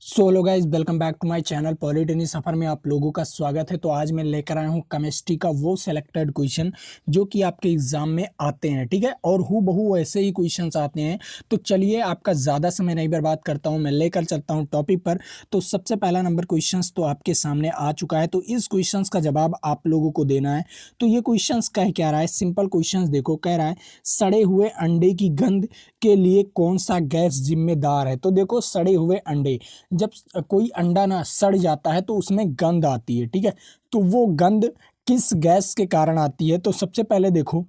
So hello guys, welcome back to my channel polytechnic सफ़र में आप लोगों का स्वागत है। तो आज मैं लेकर आया हूँ केमिस्ट्री का वो सिलेक्टेड क्वेश्चन जो कि आपके एग्जाम में आते हैं, ठीक है। और हूबहू बहू वैसे ही क्वेश्चंस आते हैं। तो चलिए, आपका ज़्यादा समय नहीं बर्बाद करता हूँ, मैं लेकर चलता हूँ टॉपिक पर। तो सबसे पहला नंबर क्वेश्चंस तो आपके सामने आ चुका है। तो इस क्वेश्चंस का जवाब आप लोगों को देना है। तो ये क्वेश्चंस कह क्या रहा है, सिंपल क्वेश्चंस देखो। कह रहा है सड़े हुए अंडे की गंध के लिए कौन सा गैस जिम्मेदार है। तो देखो, सड़े हुए अंडे, जब कोई अंडा ना सड़ जाता है तो उसमें गंध आती है, ठीक है। तो वो गंध किस गैस के कारण आती है। तो सबसे पहले देखो,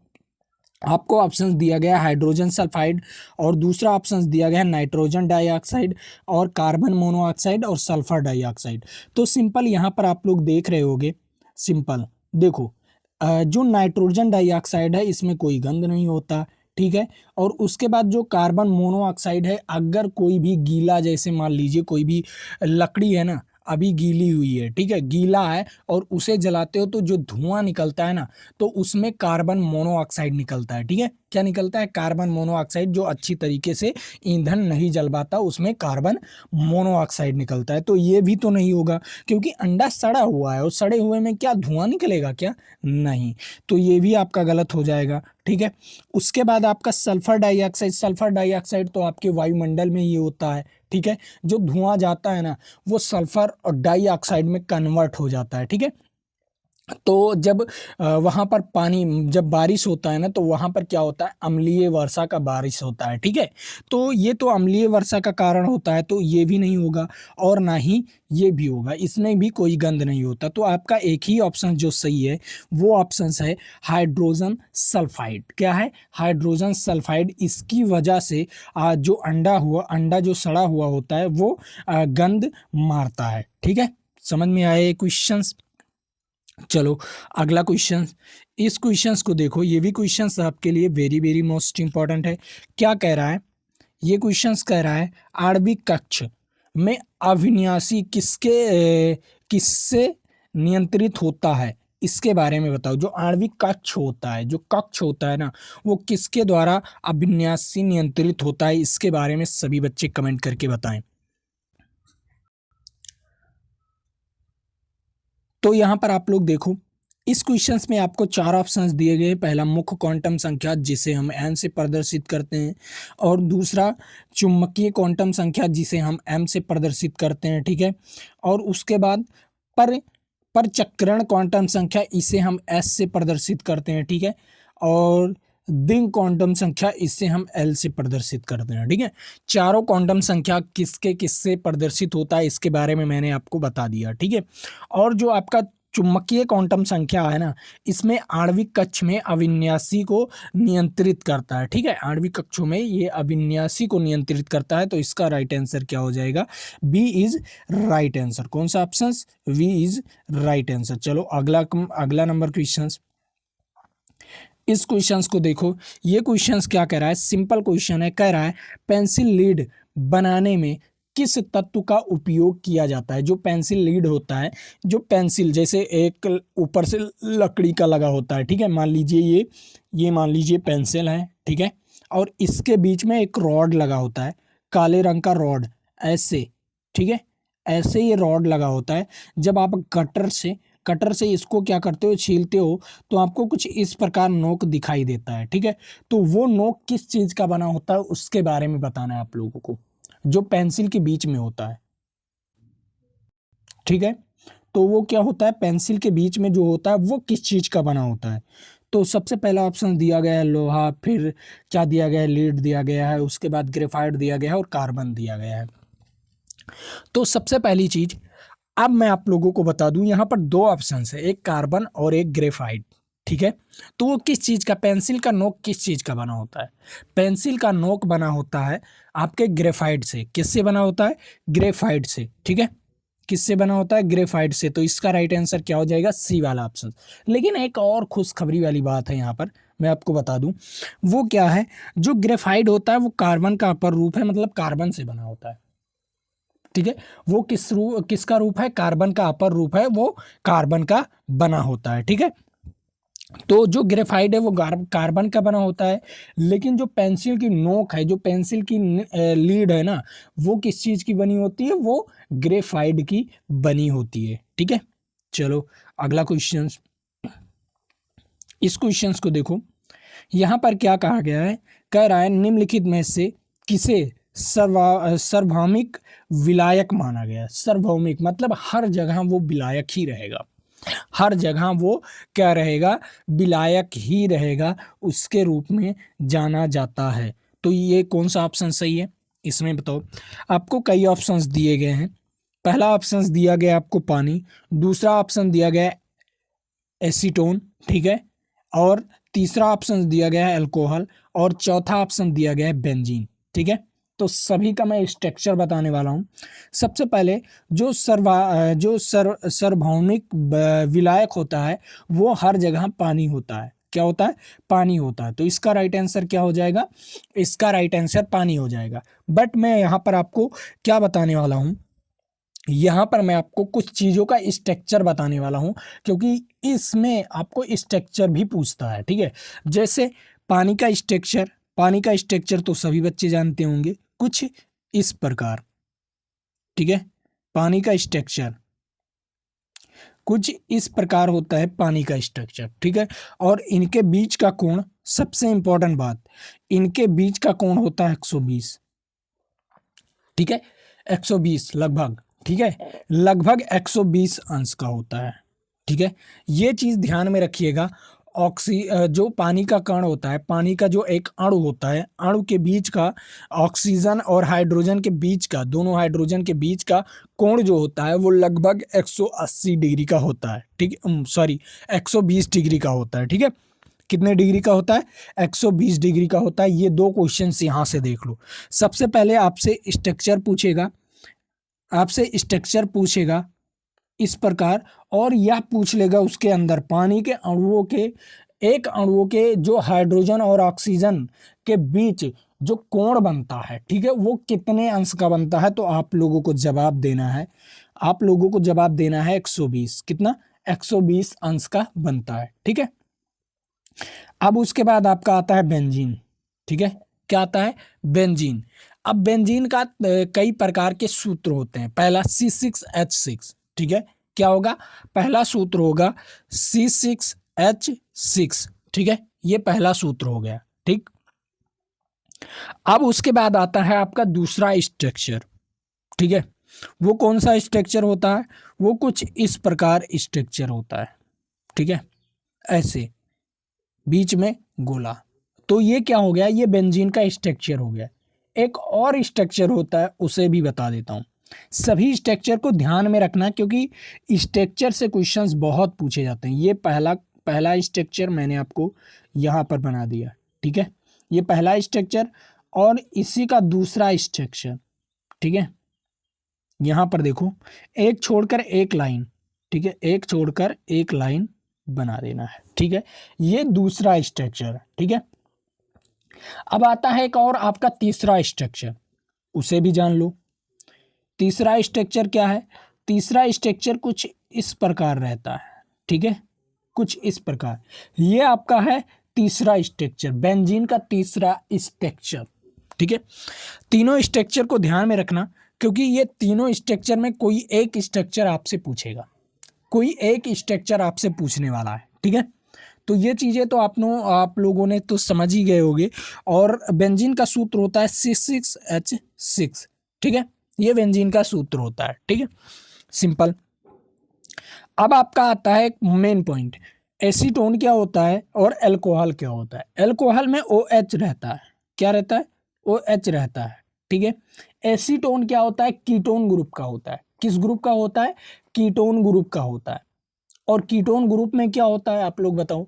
आपको ऑप्शंस दिया गया है हाइड्रोजन सल्फाइड, और दूसरा ऑप्शंस दिया गया है नाइट्रोजन डाइऑक्साइड, और कार्बन मोनोऑक्साइड, और सल्फर डाइऑक्साइड। तो सिंपल यहाँ पर आप लोग देख रहे होगे। सिंपल देखो, जो नाइट्रोजन डाइऑक्साइड है इसमें कोई गंध नहीं होता, ठीक है। और उसके बाद जो कार्बन मोनोऑक्साइड है, अगर कोई भी गीला, जैसे मान लीजिए कोई भी लकड़ी है ना, अभी गीली हुई है, ठीक है, गीला है, और उसे जलाते हो तो जो धुआं निकलता है ना, तो उसमें कार्बन मोनोऑक्साइड निकलता है, ठीक है। क्या निकलता है? कार्बन मोनोऑक्साइड, जो अच्छी तरीके से ईंधन नहीं जल पाता, उसमें कार्बन मोनोऑक्साइड निकलता है। तो ये भी तो नहीं होगा, क्योंकि अंडा सड़ा हुआ है, और सड़े हुए में क्या धुआं निकलेगा क्या? नहीं। तो ये भी आपका गलत हो जाएगा, ठीक है। उसके बाद आपका सल्फर डाइऑक्साइड, सल्फर डाइऑक्साइड तो आपके वायुमंडल में ही होता है, ठीक है। जो धुआं जाता है ना, वो सल्फर और डाइऑक्साइड में कन्वर्ट हो जाता है, ठीक है। तो जब वहाँ पर पानी, जब बारिश होता है ना, तो वहाँ पर क्या होता है, अम्लीय वर्षा का बारिश होता है, ठीक है। तो ये तो अम्लीय वर्षा का कारण होता है, तो ये भी नहीं होगा, और ना ही ये भी होगा, इसमें भी कोई गंध नहीं होता। तो आपका एक ही ऑप्शन जो सही है, वो ऑप्शन है हाइड्रोजन सल्फाइड। क्या है? Hydrogen sulphide. इसकी वजह से जो अंडा जो सड़ा हुआ होता है, वो गंध मारता है, ठीक है। समझ में आए क्वेश्चन? चलो, अगला क्वेश्चन। इस क्वेश्चंस को देखो, ये भी क्वेश्चंस आपके लिए वेरी वेरी मोस्ट इंपॉर्टेंट है। क्या कह रहा है? ये क्वेश्चंस कह रहा है आणविक कक्ष में अविनाशी किससे नियंत्रित होता है, इसके बारे में बताओ। जो आणविक कक्ष होता है, जो कक्ष होता है ना, वो किसके द्वारा अविनाशी नियंत्रित होता है, इसके बारे में सभी बच्चे कमेंट करके बताएं। तो यहाँ पर आप लोग देखो, इस क्वेश्चंस में आपको चार ऑप्शंस दिए गए हैं। पहला, मुख्य क्वांटम संख्या जिसे हम एन से प्रदर्शित करते हैं, और दूसरा चुंबकीय क्वांटम संख्या जिसे हम एम से प्रदर्शित करते हैं, ठीक है। और उसके बाद पर परचक्रण क्वांटम संख्या, इसे हम एस से प्रदर्शित करते हैं, ठीक है। और दिन क्वांटम संख्या, इससे हम एल से प्रदर्शित करते हैं, ठीक है। चारों क्वांटम संख्या किसके किससे प्रदर्शित होता है, इसके बारे में मैंने आपको बता दिया, ठीक है। और जो आपका चुंबकीय क्वांटम संख्या है ना, इसमें आणविक कक्ष में अविन्यासी को नियंत्रित करता है, ठीक है। आणविक कक्षों में ये अविन्यासी को नियंत्रित करता है। तो इसका राइट आंसर क्या हो जाएगा? B is right answer. कौन सा option? B is right answer. चलो, अगला नंबर क्वेश्चन। इस क्वेश्चंस को देखो, ये क्वेश्चंस क्या कह रहा है, सिंपल क्वेश्चन है। कह रहा है पेंसिल लीड बनाने में किस तत्व का उपयोग किया जाता है। जो पेंसिल लीड होता है, जो पेंसिल जैसे एक ऊपर से लकड़ी का लगा होता है, ठीक है। मान लीजिए ये मान लीजिए पेंसिल है, ठीक है। और इसके बीच में एक रॉड लगा होता है, काले रंग का रॉड, ऐसे, ठीक है। ऐसे ये रॉड लगा होता है। जब आप कटर से इसको क्या करते हो, छीलते हो, तो आपको कुछ इस प्रकार नोक दिखाई देता है, ठीक है। तो वो नोक किस चीज का बना होता है, उसके बारे में बताना है आप लोगों को, जो पेंसिल के बीच में होता है, ठीक है। तो वो क्या होता है, पेंसिल के बीच में जो होता है, वो किस चीज का बना होता है। तो सबसे पहला ऑप्शन दिया गया है लोहा, फिर क्या दिया गया है, लीड दिया गया है, उसके बाद ग्रेफाइट दिया गया है, और कार्बन दिया गया है। तो सबसे पहली चीज, अब मैं आप लोगों को बता दूं, यहाँ पर दो ऑप्शन है, एक कार्बन और एक ग्रेफाइट, ठीक है। तो वो किस चीज का, पेंसिल का नोक किस चीज का बना होता है? पेंसिल का नोक बना होता है आपके ग्रेफाइट से। किससे बना होता है? ग्रेफाइट से, ठीक है। किससे बना होता है? ग्रेफाइट से। तो इसका राइट आंसर क्या हो जाएगा? सी वाला ऑप्शन। लेकिन एक और खुशखबरी वाली बात है यहाँ पर, मैं आपको बता दूं। वो क्या है, जो ग्रेफाइट होता है वो कार्बन का अपर रूप है, मतलब कार्बन से बना होता है, ठीक है। वो किसका रूप है? कार्बन का अपर रूप है, वो कार्बन का बना होता है, ठीक है। तो जो ग्रेफाइट है वो कार्बन का बना होता है, लेकिन जो पेंसिल की नोक है, जो पेंसिल की लीड है ना, वो किस चीज़ की बनी होती है? वो ग्रेफाइट की बनी होती है। ठीक है, चलो अगला क्वेश्चन। इस क्वेश्चन को देखो, यहाँ पर क्या कहा गया है? कह रहा है निम्नलिखित में से किसे सार्वभौमिक विलायक माना गया है? सार्वभौमिक मतलब हर जगह वो विलायक ही रहेगा, हर जगह वो क्या रहेगा? विलायक ही रहेगा, उसके रूप में जाना जाता है। तो ये कौन सा ऑप्शन सही है इसमें बताओ? आपको कई ऑप्शंस दिए गए हैं। पहला ऑप्शन दिया गया आपको पानी, दूसरा ऑप्शन दिया गया है एसीटोन, ठीक है, और तीसरा ऑप्शन दिया गया है अल्कोहल, और चौथा ऑप्शन दिया गया है बेंजीन। ठीक है, तो सभी का मैं स्ट्रक्चर बताने वाला हूँ। सबसे पहले जो सार्वभौमिक विलायक होता है वो हर जगह पानी होता है। क्या होता है? पानी होता है। तो इसका राइट आंसर क्या हो जाएगा? इसका राइट आंसर पानी हो जाएगा। बट मैं यहाँ पर आपको क्या बताने वाला हूँ, यहाँ पर मैं आपको कुछ चीज़ों का स्ट्रक्चर बताने वाला हूँ, क्योंकि इसमें आपको स्ट्रक्चर भी पूछता है। ठीक है, जैसे पानी का स्ट्रक्चर, पानी का स्ट्रक्चर तो सभी बच्चे जानते होंगे कुछ इस प्रकार। ठीक है, पानी का स्ट्रक्चर कुछ इस प्रकार होता है, पानी का स्ट्रक्चर। ठीक है, और इनके बीच का कोण, सबसे इंपॉर्टेंट बात, इनके बीच का कोण होता है 120। ठीक है, 120 लगभग। ठीक है, लगभग 120 अंश का होता है। ठीक है, ये चीज़ ध्यान में रखिएगा। जो पानी का कण होता है, पानी का जो एक अणु होता है, अणु के बीच का ऑक्सीजन और हाइड्रोजन के बीच का, दोनों हाइड्रोजन के बीच का कोण जो होता है वो लगभग 180 डिग्री का होता है। ठीक है, सॉरी 120 डिग्री का होता है। ठीक है, कितने डिग्री का होता है? 120 डिग्री का होता है। ये दो क्वेश्चंस यहाँ से देख लो। सबसे पहले आपसे स्ट्रक्चर पूछेगा, आपसे स्ट्रक्चर पूछेगा इस प्रकार, और यह पूछ लेगा उसके अंदर पानी के अणुओं के, एक अणुओं के जो हाइड्रोजन और ऑक्सीजन के बीच जो कोण बनता है, ठीक है, वो कितने अंश का बनता है? तो आप लोगों को जवाब देना है, आप लोगों को जवाब देना है 120। कितना? 120 अंश का बनता है। ठीक है, अब उसके बाद आपका आता है बेंजीन। ठीक है, क्या आता है? बेंजीन। अब बेंजीन का कई प्रकार के सूत्र होते हैं। पहला C6H6। ठीक है, क्या होगा? पहला सूत्र होगा C6H6। ठीक है, ये पहला सूत्र हो गया। ठीक, अब उसके बाद आता है आपका दूसरा स्ट्रक्चर। ठीक है, वो कौन सा स्ट्रक्चर होता है? वो कुछ इस प्रकार स्ट्रक्चर होता है। ठीक है, ऐसे बीच में गोला। तो ये क्या हो गया? ये बेंजीन का स्ट्रक्चर हो गया। एक और स्ट्रक्चर होता है, उसे भी बता देता हूँ। सभी स्ट्रक्चर को ध्यान में रखना, क्योंकि स्ट्रक्चर से क्वेश्चंस बहुत पूछे जाते हैं। ये पहला पहला स्ट्रक्चर मैंने आपको यहाँ पर बना दिया। ठीक है, ये पहला स्ट्रक्चर और इसी का दूसरा स्ट्रक्चर। ठीक है, यहाँ पर देखो, एक छोड़कर एक लाइन। ठीक है, एक छोड़कर एक लाइन बना देना है। ठीक है, ये दूसरा स्ट्रक्चर। ठीक है, अब आता है एक और आपका तीसरा स्ट्रक्चर, उसे भी जान लो। तीसरा स्ट्रक्चर क्या है? तीसरा स्ट्रक्चर कुछ इस प्रकार रहता है। ठीक है, कुछ इस प्रकार। ये आपका है तीसरा स्ट्रक्चर, बेंजीन का तीसरा स्ट्रक्चर। ठीक है, तीनों स्ट्रक्चर को ध्यान में रखना, क्योंकि ये तीनों स्ट्रक्चर में कोई एक स्ट्रक्चर आपसे पूछेगा, कोई एक स्ट्रक्चर आपसे पूछने वाला है। ठीक है, तो ये चीज़ें तो आप लोगों ने तो समझ ही गए होंगे। और बेंजीन का सूत्र होता है C6H6। ठीक है, ये बेंजीन का सूत्र होता है। ठीक है, सिंपल। अब आपका आता है एक मेन पॉइंट, एसीटोन क्या होता है और अल्कोहल क्या होता है? अल्कोहल में OH रहता है। क्या रहता है? OH रहता है। ठीक है, एसीटोन क्या होता है? कीटोन ग्रुप का होता है। किस ग्रुप का होता है? कीटोन ग्रुप का होता है। और कीटोन ग्रुप में क्या होता है, आप लोग बताओ?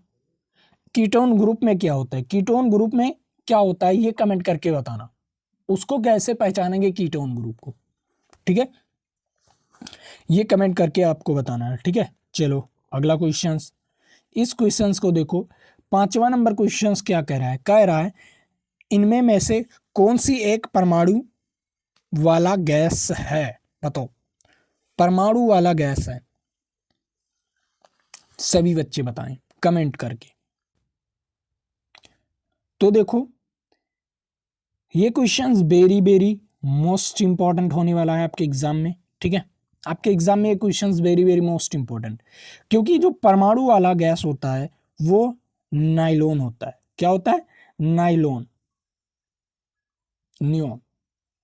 कीटोन ग्रुप में क्या होता है? कीटोन ग्रुप में क्या होता है, ये कमेंट करके बताना। उसको कैसे पहचानेंगे कीटोन ग्रुप को? ठीक है, ये कमेंट करके आपको बताना है। ठीक है, चलो अगला क्वेश्चंस। इस क्वेश्चंस को देखो, 5वां नंबर क्वेश्चंस क्या कह रहा है? कह रहा है इनमें में से कौन सी एक परमाणु वाला गैस है? बताओ, परमाणु वाला गैस है। सभी बच्चे बताएं, कमेंट करके। तो देखो ये questions very very most important होने वाला है आपके एग्जाम में, ठीक है। आपके एग्जाम में ये questions very very most important, क्योंकि जो परमाणु वाला गैस होता है वो नाइलॉन होता है। क्या होता है? नाइलॉन, नियॉन,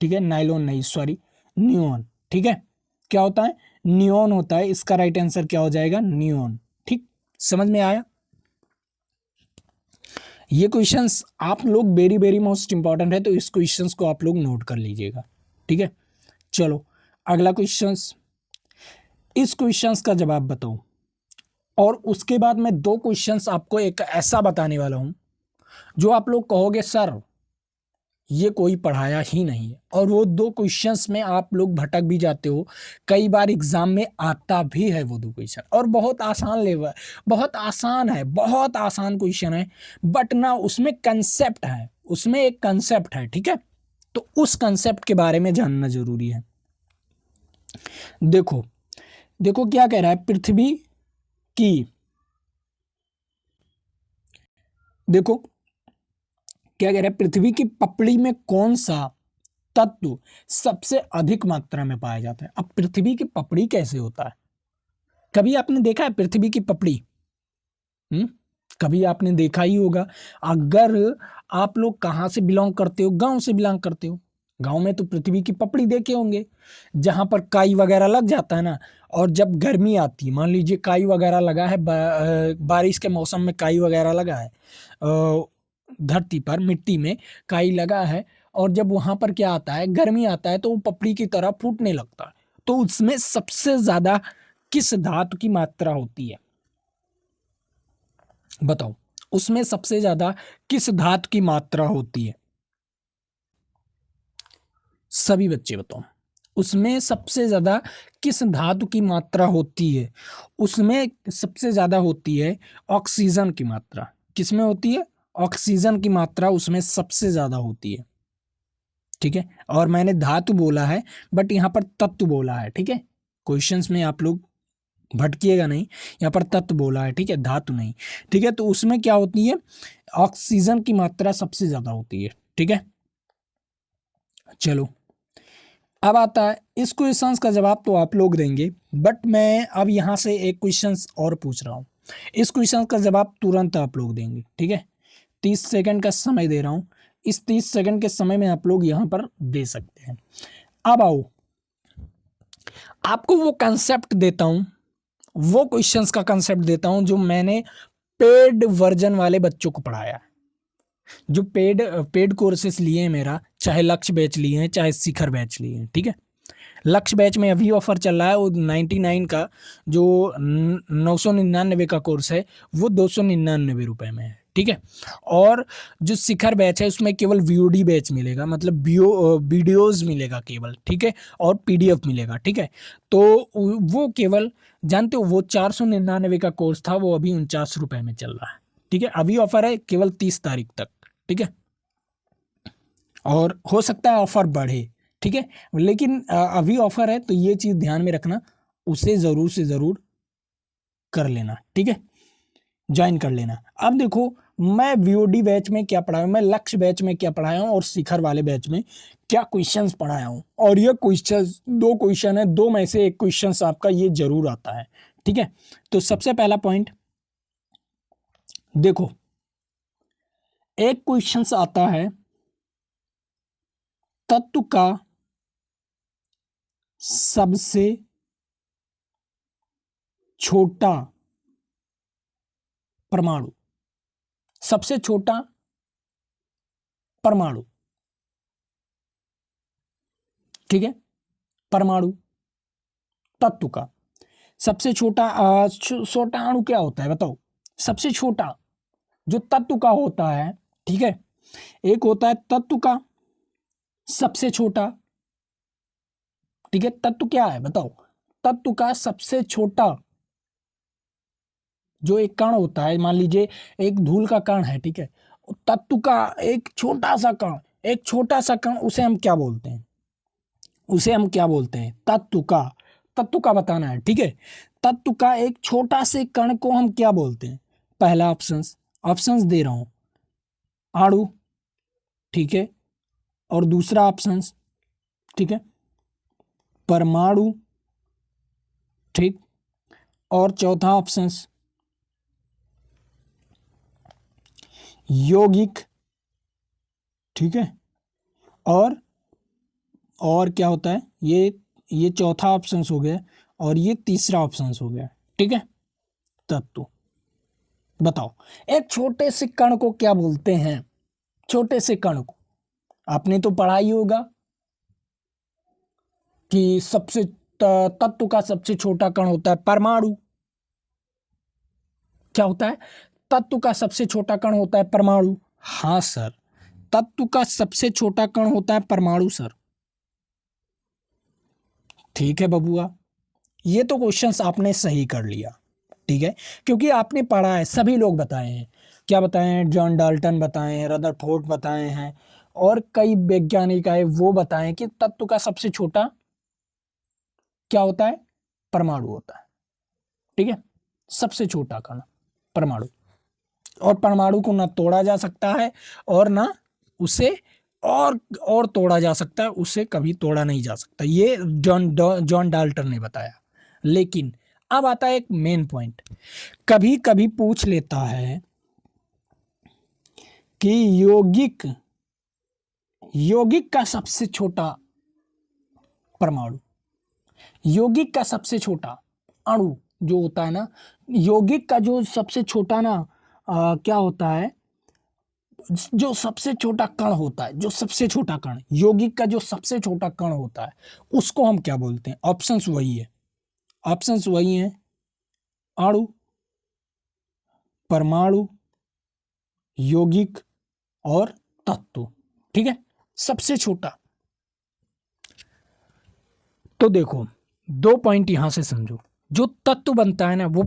ठीक है। नाइलॉन नहीं, सॉरी, नियॉन, ठीक है। क्या होता है? नियॉन होता है। इसका राइट आंसर क्या हो जाएगा? नियॉन, ठीक। समझ में आया? ये क्वेश्चंस आप लोग वेरी वेरी मोस्ट इंपॉर्टेंट है, तो इस क्वेश्चंस को आप लोग नोट कर लीजिएगा, ठीक है। चलो अगला क्वेश्चंस, इस क्वेश्चंस का जवाब बताओ। और उसके बाद मैं दो क्वेश्चंस आपको एक ऐसा बताने वाला हूं जो आप लोग कहोगे सर ये कोई पढ़ाया ही नहीं है, और वो दो क्वेश्चंस में आप लोग भटक भी जाते हो। कई बार एग्जाम में आता भी है वो दो क्वेश्चन, और बहुत आसान लेवल, बहुत आसान है, बहुत आसान क्वेश्चन है, बट ना उसमें कंसेप्ट है, उसमें एक कंसेप्ट है, ठीक है। तो उस कंसेप्ट के बारे में जानना जरूरी है। देखो देखो क्या कह रहा है, पृथ्वी की, देखो क्या कह रहा है, पृथ्वी की पपड़ी में कौन सा तत्व सबसे अधिक मात्रा में पाया जाता है? अब पृथ्वी की पपड़ी कैसे होता है? कभी आपने देखा है पृथ्वी की पपड़ी? हम्म, कभी आपने देखा ही होगा। अगर आप लोग कहाँ से बिलोंग करते हो, गांव से बिलोंग करते हो, गांव में तो पृथ्वी की पपड़ी देखे होंगे, जहां पर काई वगैरह लग जाता है ना। और जब गर्मी आती है, मान लीजिए काई वगैरह लगा है, बारिश के मौसम में काई वगैरह लगा है, धरती पर मिट्टी में काई लगा है, और जब वहां पर क्या आता है, गर्मी आता है, तो वो पपड़ी की तरह फूटने लगता है। तो उसमें सबसे ज्यादा किस धातु की मात्रा होती है? बताओ, उसमें सबसे ज्यादा किस धातु की मात्रा होती है? सभी बच्चे बताओ, उसमें सबसे ज्यादा किस धातु की मात्रा होती है? उसमें सबसे ज्यादा होती है ऑक्सीजन की मात्रा। किसमें होती है? ऑक्सीजन की मात्रा उसमें सबसे ज्यादा होती है, ठीक है। और मैंने धातु बोला है, बट यहाँ पर तत्व बोला है, ठीक है। क्वेश्चंस में आप लोग भटकिएगा नहीं, यहाँ पर तत्व बोला है, ठीक है, धातु नहीं, ठीक है। तो उसमें क्या होती है? ऑक्सीजन की मात्रा सबसे ज्यादा होती है, ठीक है। चलो अब आता है, इस क्वेश्चंस का जवाब तो आप लोग देंगे, बट मैं अब यहाँ से एक क्वेश्चंस और पूछ रहा हूँ। इस क्वेश्चन का जवाब तुरंत आप लोग देंगे, ठीक है। 30 सेकंड का समय दे रहा हूँ, इस 30 सेकंड के समय में आप लोग यहाँ पर दे सकते हैं। अब आओ, आपको वो कंसेप्ट देता हूँ, वो क्वेश्चंस का कंसेप्ट देता हूँ जो मैंने पेड वर्जन वाले बच्चों को पढ़ाया है। जो पेड पेड कोर्सेस लिए हैं मेरा, चाहे लक्ष्य बैच लिए हैं, चाहे शिखर बैच लिए हैं, ठीक है। लक्ष्य बैच में अभी ऑफर चल रहा है, वो 99 का, जो 999 का कोर्स है, वो 299 रुपए में है, ठीक है। और जो शिखर बैच है उसमें केवल वीओडी बैच मिलेगा, मतलब वीडियोज मिलेगा केवल, ठीक है, और पीडीएफ मिलेगा, ठीक है। तो वो केवल, जानते हो, वो 499 का कोर्स था, वो अभी 49 रुपए में चल रहा है, ठीक है। अभी ऑफर है केवल 30 तारीख तक, ठीक है। और हो सकता है ऑफर बढ़े, ठीक है, लेकिन अभी ऑफर है, तो ये चीज ध्यान में रखना, उसे जरूर से जरूर कर लेना, ठीक है, ज्वाइन कर लेना। अब देखो मैं वीओडी बैच में क्या पढ़ाया हूँ, मैं लक्ष्य बैच में क्या पढ़ाया हूँ, और शिखर वाले बैच में क्या क्वेश्चंस पढ़ाया हूँ। और ये क्वेश्चन, दो क्वेश्चन है, दो में से एक क्वेश्चन आपका ये जरूर आता है, ठीक है। तो सबसे पहला पॉइंट देखो, एक क्वेश्चन आता है, तत्व का सबसे छोटा परमाणु, सबसे छोटा परमाणु, ठीक है, परमाणु, तत्व का सबसे छोटा छोटा अणु क्या होता है बताओ? सबसे छोटा जो तत्व का होता है, ठीक है, एक होता है तत्व का सबसे छोटा, ठीक है। तत्व क्या है बताओ? तत्व का सबसे छोटा जो एक कण होता है, मान लीजिए एक धूल का कण है, ठीक है, तत्व का एक छोटा सा कण, एक छोटा सा कण, उसे हम क्या बोलते हैं? उसे हम क्या बोलते हैं? तत्व का, तत्व का बताना है, ठीक है। तत्व का एक छोटा से कण को हम क्या बोलते हैं? पहला ऑप्शंस दे रहा हूं, अणु, ठीक है, और दूसरा ऑप्शंस, ठीक है, परमाणु, ठीक, और चौथा ऑप्शंस यौगिक, ठीक है, और क्या होता है, ये चौथा ऑप्शंस हो गया और ये तीसरा ऑप्शंस हो गया, ठीक है। तत्व बताओ, एक छोटे से कण को क्या बोलते हैं? छोटे से कण को आपने तो पढ़ा ही होगा कि तत्व का सबसे छोटा कण होता है परमाणु। क्या होता है? तत्व का सबसे छोटा कण होता है परमाणु। हाँ सर, तत्व का सबसे छोटा कण होता है परमाणु सर। ठीक है बबुआ, ये तो क्वेश्चंस आपने सही कर लिया, ठीक है, क्योंकि आपने पढ़ा है, सभी लोग बताए हैं। क्या बताए हैं? जॉन डाल्टन बताए हैं, रदरफोर्ड बताए हैं, और कई वैज्ञानिक आए वो बताएं कि तत्व का सबसे छोटा क्या होता है? परमाणु होता है, ठीक है, सबसे छोटा कण परमाणु। और परमाणु को ना तोड़ा जा सकता है और ना उसे और तोड़ा जा सकता है, उसे कभी तोड़ा नहीं जा सकता। ये जॉन डाल्टन ने बताया। लेकिन अब आता है एक मेन पॉइंट, कभी कभी पूछ लेता है कि यौगिक का सबसे छोटा परमाणु, यौगिक का सबसे छोटा अणु जो होता है ना, यौगिक का जो सबसे छोटा ना क्या होता है, जो सबसे छोटा कण होता है, जो सबसे छोटा कण, यौगिक का जो सबसे छोटा कण होता है, उसको हम क्या बोलते हैं? ऑप्शंस वही है, अणु, परमाणु, यौगिक और तत्व, ठीक है, सबसे छोटा। तो देखो, दो पॉइंट यहां से समझो, जो तत्व बनता है ना वो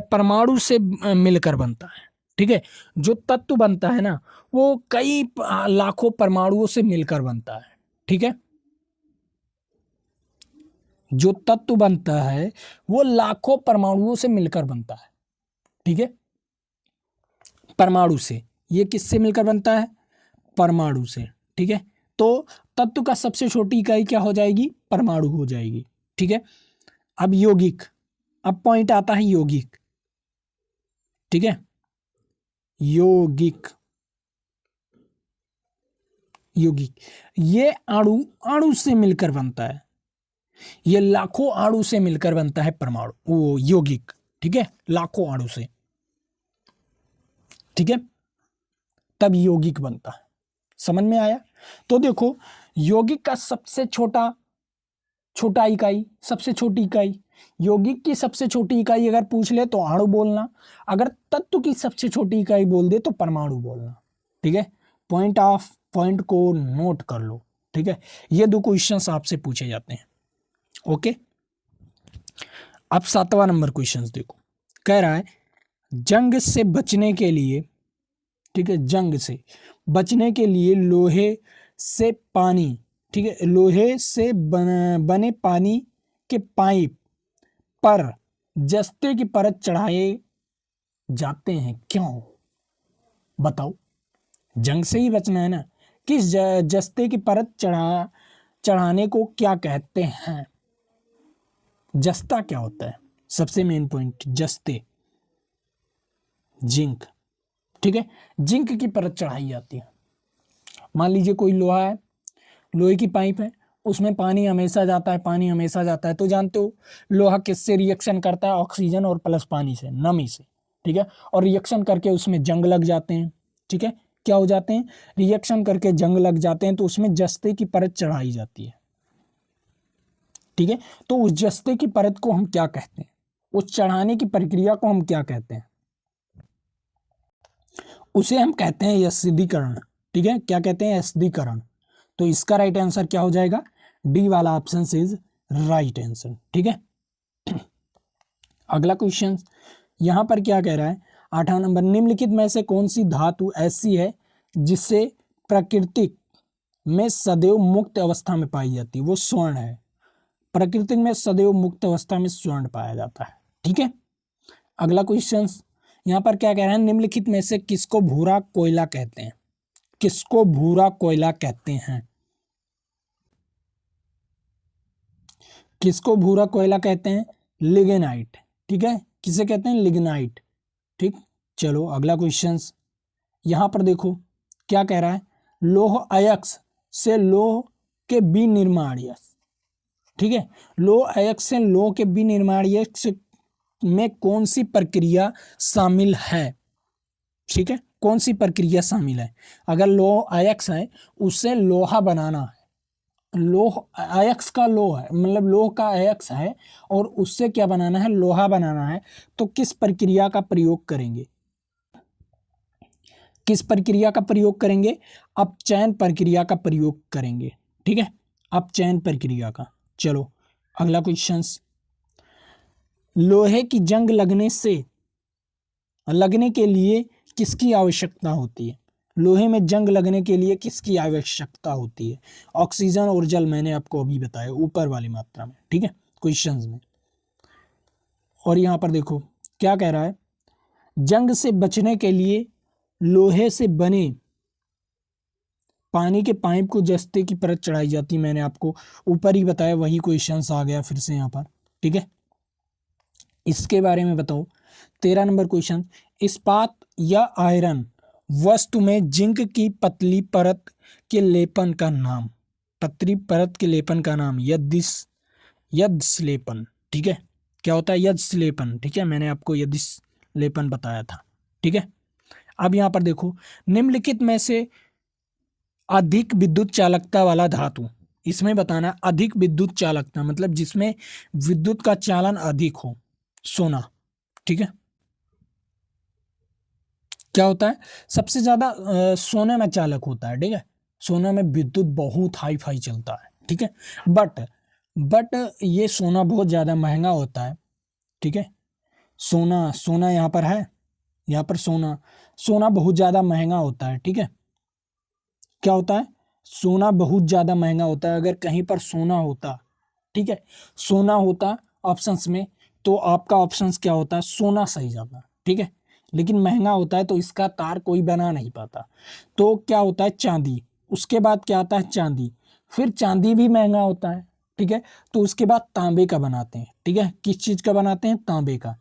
परमाणु से मिलकर बनता है, ठीक है। जो तत्व बनता है ना वो कई लाखों परमाणुओं से मिलकर बनता है, ठीक है। जो तत्व बनता है वो लाखों परमाणुओं से मिलकर बनता है, ठीक है, परमाणु से। ये किससे मिलकर बनता है? परमाणु से, ठीक है। तो तत्व का सबसे छोटी इकाई क्या हो जाएगी? परमाणु हो जाएगी, ठीक है। अब यौगिक, अब पॉइंट आता है यौगिक, ठीक है, यौगिक ये अणु से मिलकर बनता है, ये लाखों अणु से मिलकर बनता है परमाणु, वो यौगिक, ठीक है, लाखों अणु से, ठीक है, तब यौगिक बनता है। समझ में आया? तो देखो, यौगिक का सबसे छोटा इकाई, सबसे छोटी इकाई, यौगिक की सबसे छोटी इकाई अगर पूछ ले तो अणु बोलना, अगर तत्व की सबसे छोटी इकाई बोल दे तो परमाणु बोलना, ठीक है। पॉइंट को नोट कर लो, ठीक है। ये दो क्वेश्चंस आपसे पूछे जाते हैं, ओके। अब 7वां नंबर क्वेश्चन देखो, कह रहा है जंग से बचने के लिए, ठीक है, जंग से बचने के लिए लोहे से पानी, ठीक है, लोहे से बने पानी के पाइप पर जस्ते की परत चढ़ाए जाते हैं, क्यों? बताओ, जंग से ही बचना है ना, किस जस्ते की परत चढ़ाने को क्या कहते हैं? जस्ता क्या होता है? सबसे मेन पॉइंट, जस्ते, जिंक, ठीक है, जिंक की परत चढ़ाई जाती है। मान लीजिए कोई लोहा है, लोहे की पाइप है, उसमें पानी हमेशा जाता है, तो जानते हो लोहा किससे रिएक्शन करता है? ऑक्सीजन और प्लस पानी से, नमी से, ठीक है, और रिएक्शन करके उसमें जंग लग जाते हैं, ठीक है, क्या हो जाते हैं? रिएक्शन करके जंग लग जाते हैं, तो उसमें जस्ते की परत चढ़ाई जाती है, ठीक है। तो उस जस्ते की परत को हम क्या कहते हैं? उस चढ़ाने की प्रक्रिया को हम क्या कहते हैं? उसे हम कहते हैं एसिडीकरण, ठीक है, क्या कहते हैं? एसिडीकरण। तो इसका राइट आंसर क्या हो जाएगा? डी वाला ऑप्शन इज राइट आंसर, ठीक है। अगला क्वेश्चन यहां पर क्या कह रहा है? 8वां नंबर, निम्नलिखित में से कौन सी धातु ऐसी है जिससे प्राकृतिक में सदैव मुक्त अवस्था में पाई जाती है? वो स्वर्ण है, प्राकृतिक में सदैव मुक्त अवस्था में स्वर्ण पाया जाता है, ठीक है। अगला क्वेश्चन यहाँ पर क्या कह रहे हैं, निम्नलिखित में से किसको भूरा कोयला कहते हैं? किसको भूरा कोयला कहते हैं? किसको भूरा कोयला कहते हैं? लिग्नाइट। ठीक है, किसे कहते हैं? लिग्नाइट। ठीक, चलो अगला क्वेश्चन। यहां पर देखो क्या कह रहा है, लौह अयस्क से लौह के विनिर्माण। ठीक है, लौह अयस्क से लौह के विनिर्माण में कौन सी प्रक्रिया शामिल है? ठीक है, कौन सी प्रक्रिया शामिल है? अगर लौह अयस्क है, उससे लोहा बनाना है, लोह अयस्क का लोह है, मतलब लोह का अयस्क है और उससे क्या बनाना है? लोहा बनाना है। तो किस प्रक्रिया का प्रयोग करेंगे? किस प्रक्रिया का प्रयोग करेंगे? अपचयन प्रक्रिया का प्रयोग करेंगे। ठीक है, अपचयन प्रक्रिया का। चलो अगला क्वेश्चन, लोहे की जंग लगने के लिए किसकी आवश्यकता होती है? लोहे में जंग लगने के लिए किसकी आवश्यकता होती है? ऑक्सीजन और जल, मैंने आपको अभी बताया ऊपर वाली मात्रा में। ठीक है, क्वेश्चंस में। और यहां पर देखो क्या कह रहा है, जंग से बचने के लिए लोहे से बने पानी के पाइप को जस्ते की परत चढ़ाई जाती है। मैंने आपको ऊपर ही बताया, वही क्वेश्चंस आ गया फिर से यहाँ पर। ठीक है, इसके बारे में बताओ। 13 नंबर क्वेश्चन, इस्पात या आयरन वस्तु में जिंक की पतली परत के लेपन का नाम। पतली परत के लेपन का नाम यद्सलेपन। ठीक है, क्या होता है? यद्सलेपन। ठीक है, मैंने आपको यद्सलेपन बताया था। ठीक है, अब यहां पर देखो, निम्नलिखित में से अधिक विद्युत चालकता वाला धातु, इसमें बताना अधिक विद्युत चालकता मतलब जिसमें विद्युत का चालन अधिक हो। सोना। ठीक है, क्या होता है? सबसे ज्यादा सोने में चालक होता है। ठीक है, सोना में विद्युत बहुत हाई फाई चलता है। ठीक है, बट ये सोना बहुत ज्यादा महंगा होता है। ठीक है, सोना यहाँ पर है, यहाँ पर सोना बहुत ज्यादा महंगा होता है। ठीक है, क्या होता है? सोना बहुत ज्यादा महंगा होता है। अगर कहीं पर सोना होता, ठीक है, सोना होता ऑप्शंस में, तो आपका ऑप्शंस क्या होता है? सोना सही जाता। ठीक है, लेकिन महंगा होता है तो इसका तार कोई बना नहीं पाता। तो क्या होता है? चांदी। उसके बाद क्या आता है? चांदी। फिर चांदी भी महंगा होता है। ठीक है, तो उसके बाद तांबे का बनाते हैं। ठीक है, किस चीज का बनाते हैं? तांबे का।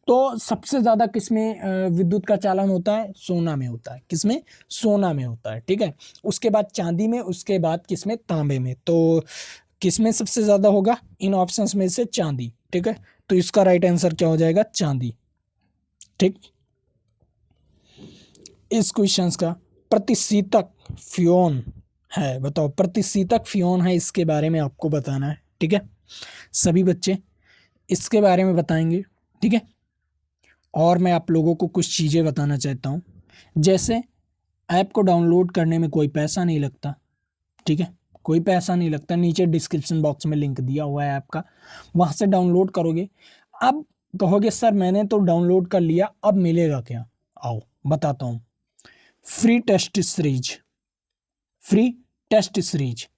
तो सबसे ज्यादा किसमें विद्युत का चालन होता है? सोना में होता है। किसमें? सोना में होता है। ठीक है, उसके बाद चांदी में, उसके बाद किसमें? तांबे में। तो किसमें सबसे ज्यादा होगा? इन ऑप्शंस में से चांदी। ठीक है, तो इसका राइट आंसर क्या हो जाएगा? चांदी। ठीक, इस क्वेश्चन का प्रतिशीतक फ्योन है, बताओ प्रतिशीतक फ्योन है, इसके बारे में आपको बताना है। ठीक है, सभी बच्चे इसके बारे में बताएंगे। ठीक है, और मैं आप लोगों को कुछ चीज़ें बताना चाहता हूँ। जैसे ऐप को डाउनलोड करने में कोई पैसा नहीं लगता। ठीक है, कोई पैसा नहीं लगता। नीचे डिस्क्रिप्शन बॉक्स में लिंक दिया हुआ है ऐप का, वहाँ से डाउनलोड करोगे। अब कहोगे सर मैंने तो डाउनलोड कर लिया, अब मिलेगा क्या? आओ बताता हूँ। Free test series, free test series.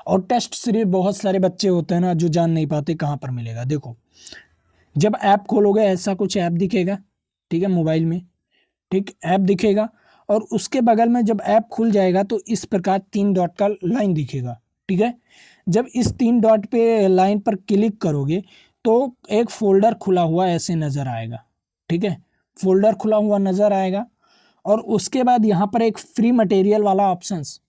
और टेस्ट सीरीज बहुत सारे बच्चे होते हैं ना जो जान नहीं पाते कहाँ पर मिलेगा। देखो, जब ऐप खोलोगे ऐसा कुछ ऐप दिखेगा। ठीक है, मोबाइल में। ठीक, ऐप दिखेगा और उसके बगल में जब ऐप खुल जाएगा तो इस प्रकार 3 डॉट का लाइन दिखेगा। ठीक है, जब इस 3 डॉट पे लाइन पर क्लिक करोगे तो एक फोल्डर खुला हुआ ऐसे नजर आएगा। ठीक है, फोल्डर खुला हुआ नजर आएगा और उसके बाद यहाँ पर एक फ्री मटेरियल वाला ऑप्शंस,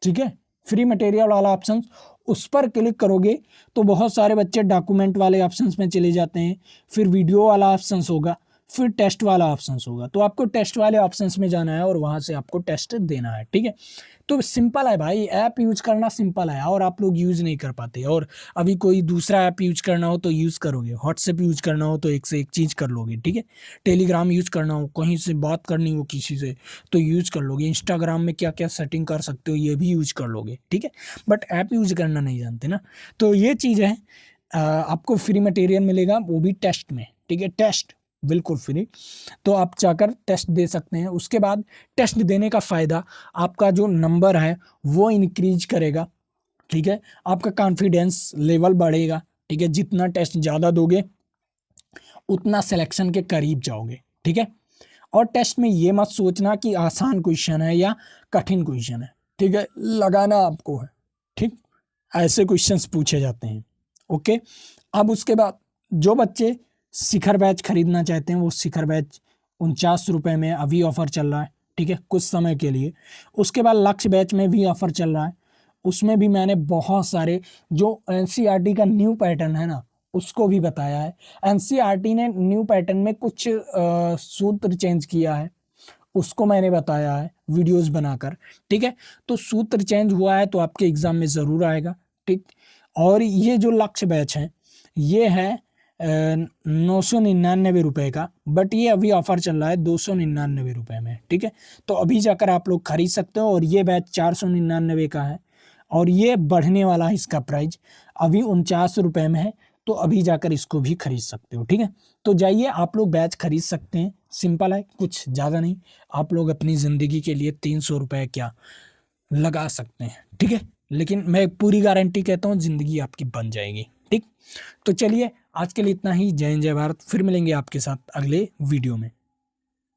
ठीक है, फ्री मटेरियल वाला ऑप्शन, उस पर क्लिक करोगे तो बहुत सारे बच्चे डॉक्यूमेंट वाले ऑप्शंस में चले जाते हैं। फिर वीडियो वाला ऑप्शंस होगा, फिर टेस्ट वाला ऑप्शंस होगा। तो आपको टेस्ट वाले ऑप्शंस में जाना है और वहां से आपको टेस्ट देना है। ठीक है, तो सिंपल है भाई, ऐप यूज करना सिंपल है और आप लोग यूज नहीं कर पाते। और अभी कोई दूसरा ऐप यूज करना हो तो यूज करोगे, व्हाट्सएप यूज करना हो तो एक से एक चीज कर लोगे। ठीक है, टेलीग्राम यूज करना हो, कहीं से बात करनी हो किसी से तो यूज कर लोगे। इंस्टाग्राम में क्या क्या सेटिंग कर सकते हो ये भी यूज कर लोगे। ठीक है, बट ऐप यूज करना नहीं जानते ना। तो ये चीज़ है, आपको फ्री मटेरियल मिलेगा वो भी टेस्ट में। ठीक है, टेस्ट बिल्कुल फ्री, तो आप जाकर टेस्ट दे सकते हैं। उसके बाद टेस्ट देने का फ़ायदा, आपका जो नंबर है वो इंक्रीज करेगा। ठीक है, आपका कॉन्फिडेंस लेवल बढ़ेगा। ठीक है, जितना टेस्ट ज़्यादा दोगे उतना सिलेक्शन के करीब जाओगे, ठीक है। और टेस्ट में ये मत सोचना कि आसान क्वेश्चन है या कठिन क्वेश्चन है, ठीक है, लगाना आपको है, ठीक। ऐसे क्वेश्चंस पूछे जाते हैं, ओके। अब उसके बाद जो बच्चे शिखर बैच खरीदना चाहते हैं, वो शिखर बैच 49 रुपये में अभी ऑफर चल रहा है, ठीक है, कुछ समय के लिए। उसके बाद लक्ष्य बैच में भी ऑफर चल रहा है, उसमें भी मैंने बहुत सारे जो एनसीईआरटी का न्यू पैटर्न है ना, उसको भी बताया है। एनसीईआरटी ने न्यू पैटर्न में कुछ सूत्र चेंज किया है, उसको मैंने बताया है वीडियोस बनाकर, ठीक है। तो सूत्र चेंज हुआ है तो आपके एग्जाम में ज़रूर आएगा, ठीक। और ये जो लक्ष्य बैच है, ये है 999 रुपये का, बट ये अभी ऑफर चल रहा है 299 रुपये में, ठीक है। तो अभी जाकर आप लोग खरीद सकते हो। और ये बैच 499 का है, और ये बढ़ने वाला है इसका प्राइस, अभी 49 रुपये में है, तो अभी जाकर इसको भी खरीद सकते हो, ठीक है। तो जाइए आप लोग बैच खरीद सकते हैं, सिंपल है, कुछ ज़्यादा नहीं। आप लोग अपनी ज़िंदगी के लिए 300 रुपये क्या लगा सकते हैं, ठीक है। लेकिन मैं पूरी गारंटी कहता हूँ ज़िंदगी आपकी बन जाएगी, ठीक। तो चलिए आज के लिए इतना ही। जय हिंद, जय भारत। फिर मिलेंगे आपके साथ अगले वीडियो में।